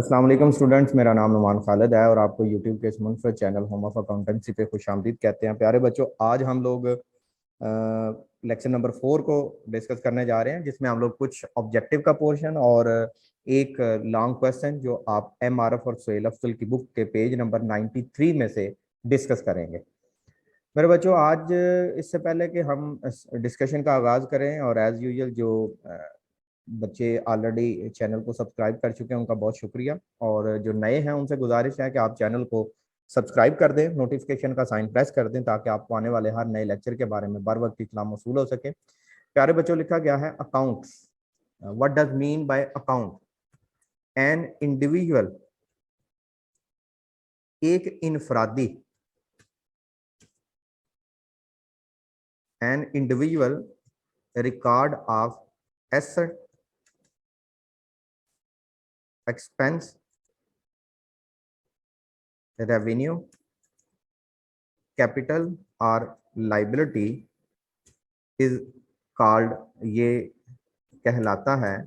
अस्सलाम वालेकुम स्टूडेंट्स, मेरा नाम नुमान खालिद है और आपको यूट्यूब के इस मुनफरद चैनल होम ऑफ अकाउंटेंसी पे खुशामदीद कहते हैं। प्यारे बच्चों, आज हम लोग लेक्चर नंबर 4 को डिस्कस करने जा रहे हैं, जिसमें हम लोग कुछ ऑब्जेक्टिव का पोर्शन और एक लॉन्ग क्वेश्चन जो आप एमआरएफ और सोहेल अफजल की बुक के पेज नंबर 93 में से डिस्कस करेंगे। मेरे बच्चों, आज इससे पहले कि हम डिस्कशन का आगाज़ करें, और एज़ यूजुअल जो बच्चे ऑलरेडी चैनल को सब्सक्राइब कर चुके हैं उनका बहुत शुक्रिया, और जो नए हैं उनसे गुजारिश है कि आप चैनल को सब्सक्राइब कर दें, नोटिफिकेशन का साइन प्रेस कर दें, ताकि आपको आने वाले हर नए लेक्चर के बारे में बर वक्त इत्तला मौसूल हो सके। प्यारे बच्चों, लिखा गया है accounts. What does mean by account? An individual, एक इनफरादी, an individual record of asset, expense, revenue, capital और liability is called, ये कहलाता है,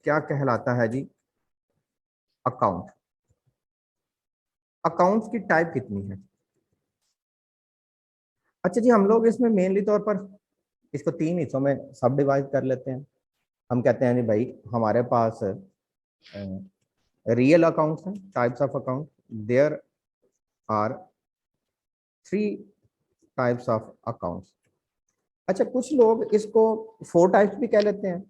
क्या कहलाता है जी? अकाउंट। अकाउंट्स की टाइप कितनी है? अच्छा जी, हम लोग इसमें मेनली तौर पर इसको 3 हिस्सों में सब डिवाइड कर लेते हैं। हम कहते हैं जी भाई, हमारे पास रियल अकाउंट्स हैं, types of account. There are 3 types of accounts. अच्छा, कुछ लोग इसको 4 टाइप्स भी कह लेते हैं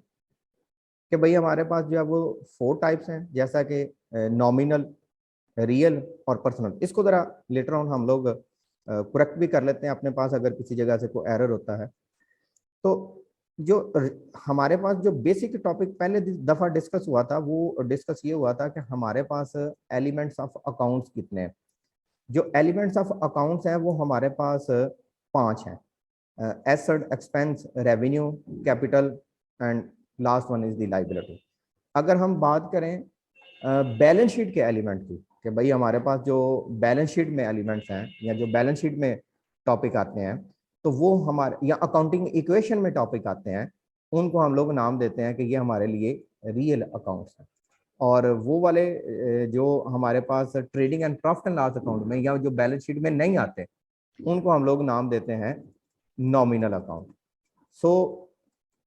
कि भाई हमारे पास जो है वो 4 टाइप्स हैं, जैसा कि नॉमिनल, रियल और पर्सनल। इसको ज़रा लेटर ऑन हम लोग करेक्ट भी कर लेते हैं अपने पास, अगर किसी जगह से कोई एरर होता है तो। जो हमारे पास जो बेसिक टॉपिक पहले दफ़ा डिस्कस हुआ था, वो डिस्कस ये हुआ था कि हमारे पास एलिमेंट्स ऑफ अकाउंट्स कितने हैं। जो एलिमेंट्स ऑफ अकाउंट्स हैं वो हमारे पास 5 हैं: asset, expense, revenue, capital and last one is the liability. अगर हम बात करें बैलेंस शीट के एलिमेंट की, कि भाई हमारे पास जो बैलेंस शीट में एलिमेंट्स हैं या जो बैलेंस शीट में टॉपिक आते हैं, तो वो हमारे, या अकाउंटिंग इक्वेशन में टॉपिक आते हैं, उनको हम लोग नाम देते हैं कि ये हमारे लिए रियल अकाउंट्स हैं। और वो वाले जो हमारे पास trading and profit and loss account में या जो बैलेंस शीट में नहीं आते, उनको हम लोग नाम देते हैं नॉमिनल अकाउंट। सो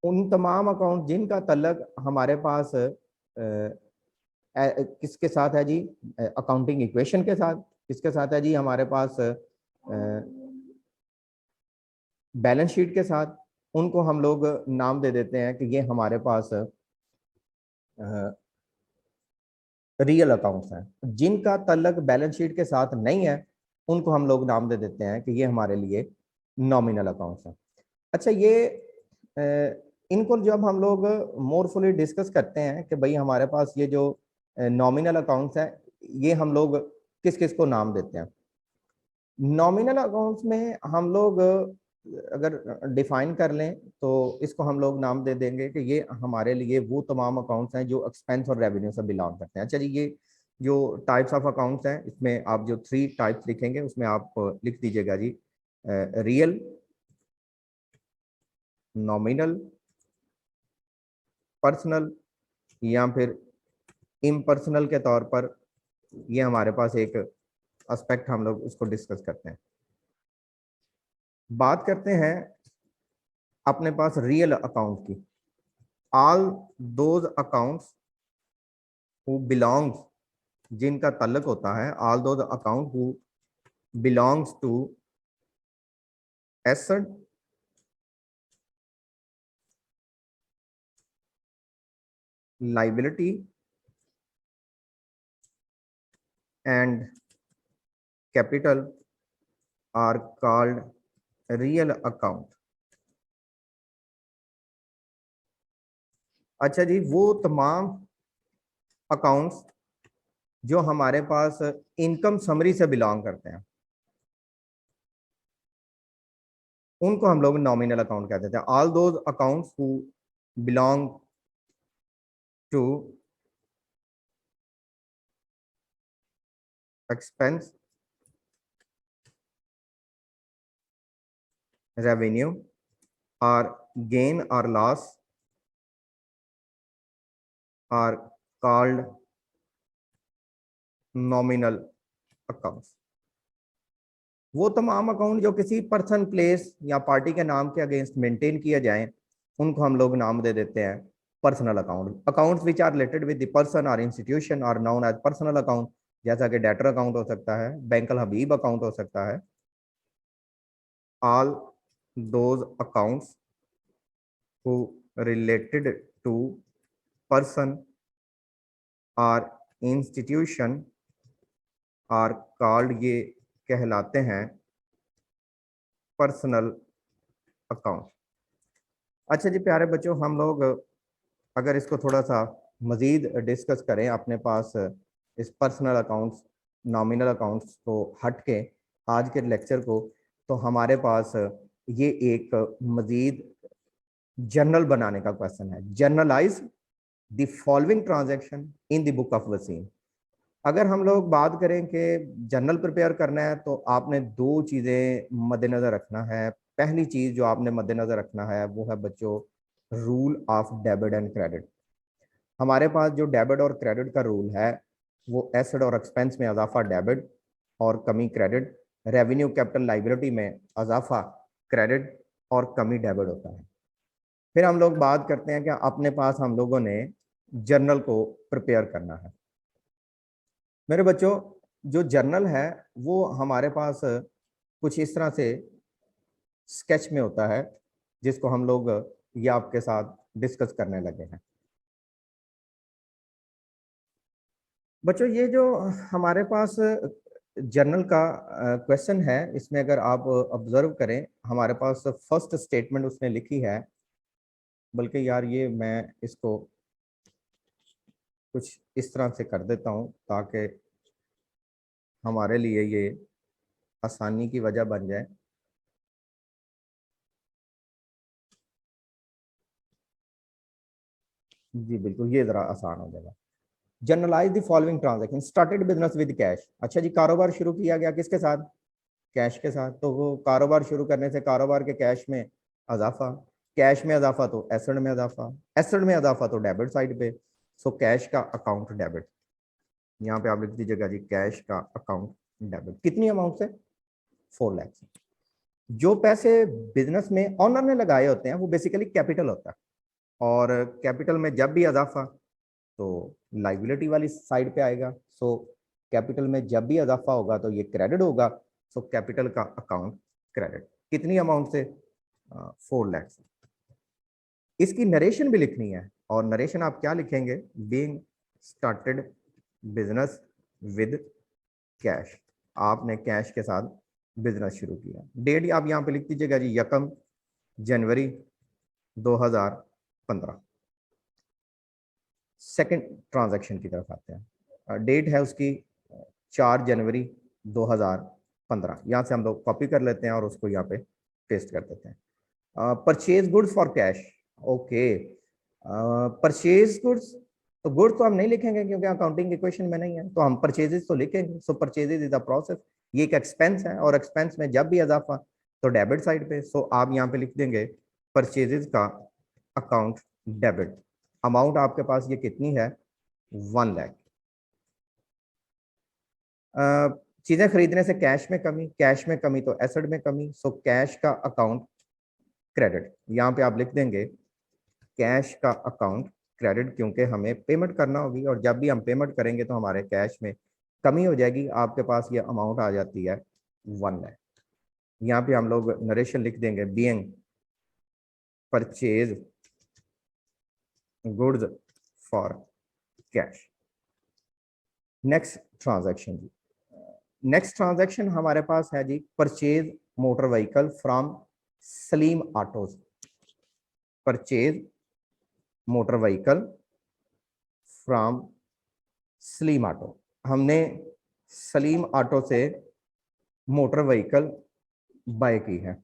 उन तमाम अकाउंट जिनका तल्लक हमारे पास किसके साथ है जी? अकाउंटिंग इक्वेशन के साथ। किसके साथ है जी? हमारे पास बैलेंस शीट के साथ। उनको हम लोग नाम दे देते हैं कि ये हमारे पास रियल अकाउंट्स हैं। जिनका तल्लक बैलेंस शीट के साथ नहीं है, उनको हम लोग नाम दे देते हैं कि ये हमारे लिए नॉमिनल अकाउंट्स हैं। अच्छा, ये इनको जब हम लोग मोर फुली डिस्कस करते हैं कि भाई हमारे पास ये जो नॉमिनल अकाउंट्स हैं, ये हम लोग किस किस को नाम देते हैं। नॉमिनल अकाउंट्स में हम लोग अगर डिफाइन कर लें तो इसको हम लोग नाम दे देंगे कि ये हमारे लिए वो तमाम अकाउंट्स हैं जो एक्सपेंस और रेवेन्यू से बिलोंग करते हैं। अच्छा जी, ये जो टाइप्स ऑफ अकाउंट्स हैं, इसमें आप जो 3 टाइप्स लिखेंगे उसमें आप लिख दीजिएगा जी रियल, नॉमिनल, पर्सनल, या फिर इम्पर्सनल के तौर पर। ये हमारे पास एक एस्पेक्ट हम लोग उसको डिस्कस करते हैं। बात करते हैं अपने पास रियल अकाउंट की। All those accounts who belongs, जिनका ताल्लुक होता है, all those account who belongs to asset, liability and capital are called real account. अच्छा जी, वो तमाम अकाउंट्स जो हमारे पास इनकम समरी से बिलोंग करते हैं, उनको हम लोग नॉमिनल अकाउंट कहते हैं। All those accounts who belong to expense, revenue और गेन और loss are called nominal accounts, वो तमाम अकाउंट जो किसी पर्सन, प्लेस या पार्टी के नाम के अगेंस्ट मेंटेन किए जाएं, उनको हम लोग नाम दे देते हैं personal account. Accounts which are related with the person और institution are known as personal account, जैसा कि डेटर अकाउंट हो सकता है, बैंक अल हबीब अकाउंट हो सकता है। All those accounts who related to person और इंस्टीट्यूशन आर कॉल्ड, ये कहलाते हैं पर्सनल अकाउंट। अच्छा जी प्यारे बच्चों, हम लोग अगर इसको थोड़ा सा मजीद डिस्कस करें अपने पास इस पर्सनल अकाउंट्स, नॉमिनल अकाउंट्स को हट के आज के लेक्चर को, तो हमारे पास ये एक मजीद जर्नल बनाने का क्वेश्चन है। Journalise the following transaction in the book of Waseem. अगर हम लोग बात करें कि जर्नल प्रिपेयर करना है तो आपने दो चीज़ें मद्देनज़र रखना है। पहली चीज़ जो आपने मद्देनज़र रखना है वो है बच्चों rule of debit and credit. हमारे पास जो डेबिट और क्रेडिट का रूल है वो एसेट और एक्सपेंस में इजाफा डेबिट और कमी क्रेडिट, रेवेन्यू कैपिटल लाइबिलिटी में इजाफा क्रेडिट और कमी डेबिट होता है। फिर हम लोग बात करते हैं कि अपने पास हम लोगों ने जर्नल को प्रिपेयर करना है। मेरे बच्चों जो जर्नल है वो हमारे पास कुछ इस तरह से स्केच में होता है, जिसको हम लोग ये आपके साथ डिस्कस करने लगे हैं। बच्चों ये जो हमारे पास जर्नल का क्वेश्चन है, इसमें अगर आप ऑब्जर्व करें, हमारे पास फर्स्ट स्टेटमेंट उसने लिखी है, बल्कि यार ये मैं इसको कुछ इस तरह से कर देता हूँ ताकि हमारे लिए ये आसानी की वजह बन जाए। जी बिल्कुल, ये ज़रा आसान हो जाएगा। Generalise the following transaction, started business with cash. अच्छा जी, कारोबार शुरू किया गया किसके साथ? कैश के साथ। तो वो कारोबार शुरू करने से कारोबार के कैश में इजाफा, कैश में इजाफा तो एसेट में इजाफा, एसेट में इजाफा तो डेबिट साइड पे। सो कैश का अकाउंट डेबिट, यहाँ पे आप लिख दीजिएगा जी कैश का अकाउंट डेबिट। कितनी अमाउंट से? 4 लाख। जो पैसे बिजनेस में ऑनर ने लगाए होते हैं वो बेसिकली कैपिटल होता है, और कैपिटल में जब भी इजाफा तो लाइबिलिटी वाली साइड पे आएगा। सो कैपिटल में जब भी इजाफा होगा तो ये क्रेडिट होगा। सो कैपिटल का अकाउंट क्रेडिट। कितनी अमाउंट से? 4 लाख से। इसकी नरेशन भी लिखनी है, और नरेशन आप क्या लिखेंगे? Being started business with cash. आपने कैश के साथ बिजनेस शुरू किया। डेट आप यहाँ पे लिख दीजिएगा जी 1 जनवरी 2015। सेकंड ट्रांजैक्शन की तरफ आते हैं। डेट है उसकी 4 जनवरी 2015। यहाँ से हम लोग कॉपी कर लेते हैं और उसको यहाँ पे पेस्ट कर देते हैं। Purchase goods for cash. Okay, purchase goods, तो गुड्स तो हम नहीं लिखेंगे क्योंकि अकाउंटिंग इक्वेशन में नहीं है, तो हम परचेजेस तो लिखेंगे। सो परचेजेस इज अ प्रोसेस, ये एक एक्सपेंस है, और एक्सपेंस में जब भी इजाफा तो डेबिट साइड पे। सो आप यहाँ पे लिख देंगे परचेजेस का अकाउंट डेबिट। अमाउंट आपके पास ये कितनी है? 1 लाख। चीजें खरीदने से कैश में कमी, कैश में कमी तो एसेट में कमी। सो कैश का अकाउंट क्रेडिट, यहाँ पे आप लिख देंगे कैश का अकाउंट क्रेडिट, क्योंकि हमें पेमेंट करना होगी, और जब भी हम पेमेंट करेंगे तो हमारे कैश में कमी हो जाएगी। आपके पास ये अमाउंट आ जाती है 1 लाख। यहाँ पे हम लोग नरेशन लिख देंगे being purchase goods for cash. Next transaction जी, नेक्स्ट ट्रांजैक्शन हमारे पास है जी purchase motor vehicle from Salim autos. Purchase motor vehicle from Salim auto, हमने सलीम ऑटो से मोटर व्हीकल बाय की है।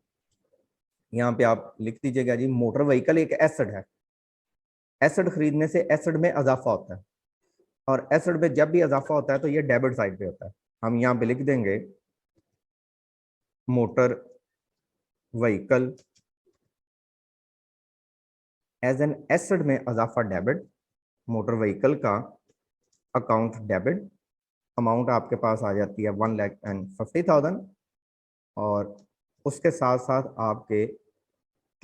यहाँ पे आप लिख दीजिएगा जी मोटर व्हीकल एक एसेट है। एसेट खरीदने से एसेट में इजाफा होता है, और एसेट में जब भी इजाफा होता है तो ये डेबिट साइड पे होता है। हम यहाँ पे लिख देंगे motor vehicle as an asset में इजाफा डेबिट, मोटर व्हीकल का अकाउंट डेबिट, अमाउंट आपके पास आ जाती है 1,50,000 और उसके साथ साथ आपके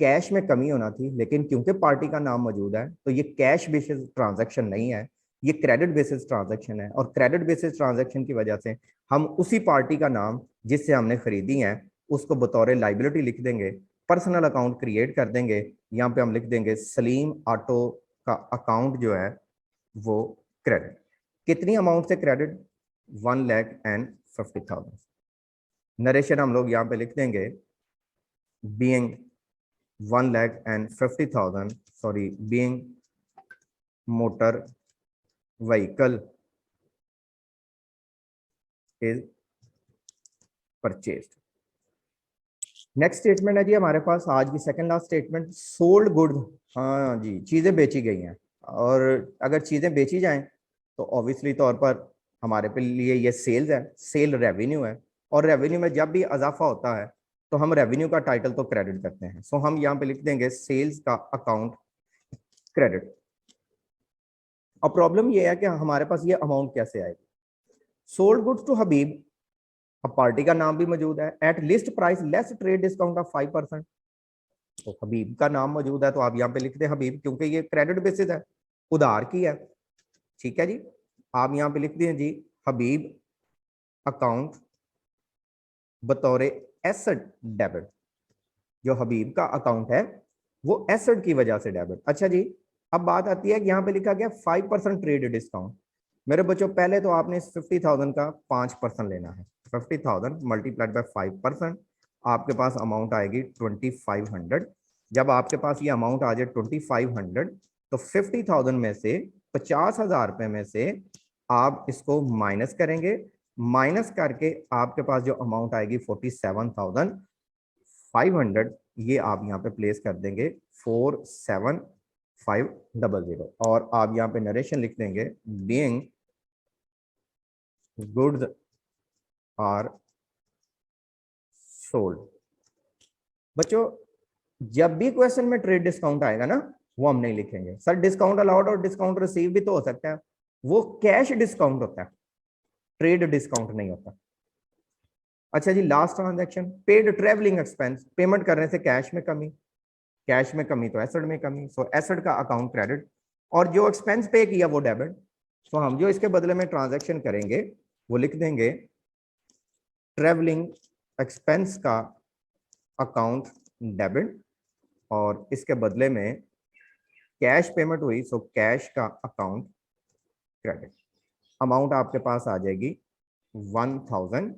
कैश में कमी होना थी, लेकिन क्योंकि पार्टी का नाम मौजूद है तो ये कैश बेसिस ट्रांजैक्शन नहीं है, ये क्रेडिट बेसिस ट्रांजैक्शन है। और क्रेडिट बेसिस ट्रांजैक्शन की वजह से हम उसी पार्टी का नाम जिससे हमने खरीदी है उसको बतौर लाइबिलिटी लिख देंगे, पर्सनल अकाउंट क्रिएट कर देंगे। यहाँ पे हम लिख देंगे सलीम ऑटो का अकाउंट जो है वो क्रेडिट। कितनी अमाउंट से क्रेडिट? 1,50,000। नरेशन हम लोग यहाँ पे लिख देंगे being 1,50,000, sorry, being motor vehicle is purchased। Next statement है जी हमारे पास आज की second last statement, sold good. हाँ जी, चीजें बेची गई हैं, और अगर चीजें बेची जाएं तो ऑब्वियसली तौर पर हमारे पे लिए ये सेल्स है, सेल रेवेन्यू है। और रेवेन्यू में जब भी इजाफा होता है तो हम रेवेन्यू का टाइटल तो क्रेडिट करते हैं। सो हम यहाँ पे लिख देंगे सेल्स का अकाउंट क्रेडिट। अब प्रॉब्लम ये है कि हमारे पास ये अमाउंट कैसे आएगी? सोल्ड गुड्स टू हबीब, अब पार्टी का नाम भी मौजूद है, at least price less trade discount of 5%। तो हबीब का नाम मौजूद है तो आप यहाँ पे लिख दें हबीब, क्योंकि ये क्रेडिट बेसिस है, उधार की है। ठीक है जी, आप यहाँ पे लिख दें जी हबीब अकाउंट बतौर एसेट डेबिट। जो हबीब का अकाउंट है वो एसेट की वजह से डेबिट। अच्छा जी, अब बात आती है कि यहाँ पे लिखा गया 5% ट्रेड डिस्काउंट। मेरे बच्चों पहले तो आपने इस 50,000 का 5% लेना है। 50,000 मल्टीप्लाइड बाय 5%, आपके पास अमाउंट आएगी 2500। जब आपके पास ये अमाउंट आ जाए 2500 तो 50,000 में से 50,000 रुपए में से आप इसको माइनस करेंगे। माइनस करके आपके पास जो अमाउंट आएगी 47,500, ये आप यहाँ पे प्लेस कर देंगे 47,500। और आप यहाँ पे नरेशन लिख देंगे बीइंग गुड्स आर सोल्ड। बच्चों जब भी क्वेश्चन में ट्रेड डिस्काउंट आएगा ना, वो हम नहीं लिखेंगे। सर डिस्काउंट अलाउड और डिस्काउंट रिसीव भी तो हो सकता है, वो कैश डिस्काउंट होता है, ट्रेड डिस्काउंट नहीं होता। अच्छा जी, last transaction paid travelling expense, payment करने से कैश में कमी, कैश में कमी तो एसेट में कमी। सो एसेट का अकाउंट क्रेडिट, और जो एक्सपेंस पे किया वो डेबिट। सो हम जो इसके बदले में ट्रांजैक्शन करेंगे वो लिख देंगे ट्रेवलिंग एक्सपेंस का अकाउंट डेबिट, और इसके बदले में कैश पेमेंट हुई सो कैश का अकाउंट क्रेडिट। अमाउंट आपके पास आ जाएगी 1,000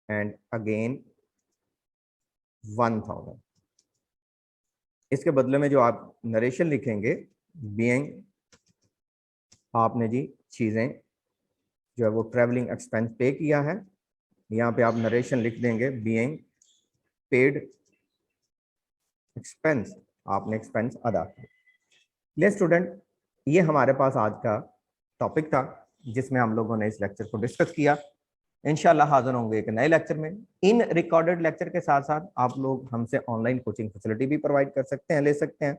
एंड अगेन 1,000। इसके बदले में जो आप नरेशन लिखेंगे बीइंग, आपने जी चीजें जो है वो ट्रेवलिंग एक्सपेंस पे किया है, यहाँ पे आप नरेशन लिख देंगे बीइंग पेड एक्सपेंस, आपने एक्सपेंस अदा किया। ले स्टूडेंट, ये हमारे पास आज का टॉपिक था जिसमें हम लोगों ने इस लेक्चर को डिस्कस किया। इंशाल्लाह हाजिर होंगे एक नए लेक्चर में। इन रिकॉर्डेड लेक्चर के साथ साथ आप लोग हमसे ऑनलाइन कोचिंग फैसिलिटी भी प्रोवाइड कर सकते हैं, ले सकते हैं।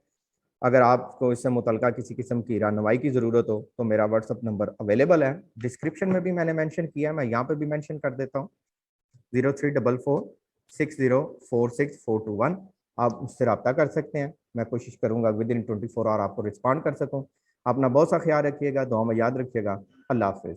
अगर आपको इससे मुतल्लिका किसी किस्म की रहनुमाई की ज़रूरत हो तो मेरा व्हाट्सअप नंबर अवेलेबल है, डिस्क्रिप्शन में भी मैंने मेंशन किया है, मैं यहाँ पे भी मेंशन कर देता हूँ 0344604641। आप मुझसे रब्ता कर सकते हैं, मैं कोशिश करूँगा विद इन 24 आवर आपको रिस्पॉन्ड कर सकूँ। अपना बहुत सा ख्याल रखिएगा, दुआ में याद रखिएगा। अल्लाह हाफिज़।